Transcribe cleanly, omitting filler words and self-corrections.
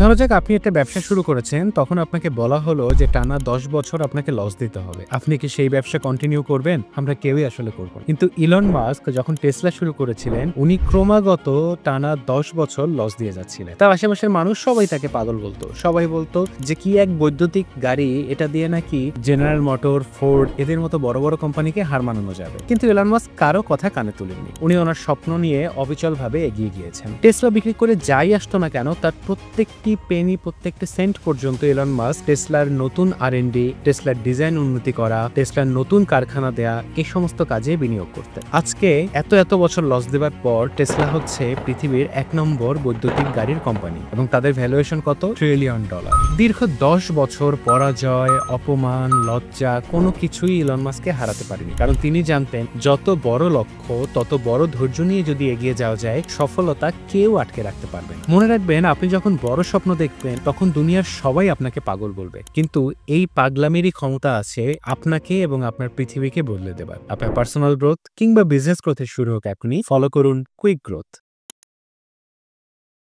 ধরা যাক আপনি একটা ব্যবসা শুরু করেছেন, তখন আপনাকে বলা হলো যে টানা ১০ বছর আপনাকে লস দিতে হবে। আপনি কি সেই ব্যবসা কন্টিনিউ করবেন? আমরা কেউই আসলে করব না। কিন্তু ইলন মাস্ক যখন টেসলা শুরু করেছিলেন, উনি ক্রমাগত টানা ১০ বছর লস দিয়ে যাচ্ছিলেন। তার আশেপাশের মানুষ সবাই তাকে পাগল বলতো। সবাই বলতো যে কি এক বৈদ্যুতিক গাড়ি, এটা দিয়ে নাকি জেনারেল মোটর, ফোর্ড এদের মতো বড় বড় কোম্পানিকে হার মানানো যাবে। কিন্তু ইলন মাস্ক কারো কথা কানে তুলেননি। উনি ওনার স্বপ্ন নিয়ে অবিচলভাবে এগিয়ে গিয়েছেন। টেসলা বিক্রি করে যাই আসতো না কেন, তার প্রত্যেকটি পেনি, প্রত্যেকটি সেন্ট পর্যন্ত ইলন মাস্ক টেসলার নতুন R&D, টেসলার ডিজাইন উন্নতি করা, টেসলার নতুন কারখানা দেয়া, এই সমস্ত কাজে বিনিয়োগ করতেন। আজকে এত বছর লস দেবার পর টেসলা হচ্ছে পৃথিবীর ১ নম্বর বৈদ্যুতিক গাড়ির কোম্পানি এবং তাদের ভ্যালুয়েশন কত? $1 ট্রিলিয়ন। দীর্ঘ ১০ বছর পরাজয়, অপমান, লজ্জা কোনো কিছুই ইলন মাস্ককে হারাতে পারেনি। কারণ তিনি জানতেন যত বড় লক্ষ্য, তত বড় ধৈর্য নিয়ে যদি এগিয়ে যাওয়া যায়, সফলতা কেউ আটকে রাখতে পারবে না। মনে রাখবেন, আপনি যখন বড় স্বপ্ন দেখবেন তখন দুনিয়ার সবাই আপনাকে পাগল বলবে, কিন্তু এই পাগলামিরই ক্ষমতা আছে আপনাকে এবং আপনার পৃথিবীকে বদলে দেবার। আপনার পার্সোনাল গ্রোথ কিংবা বিজনেস গ্রোথের শুরু হোক এখনই। ফলো করুন কুইক গ্রোথ।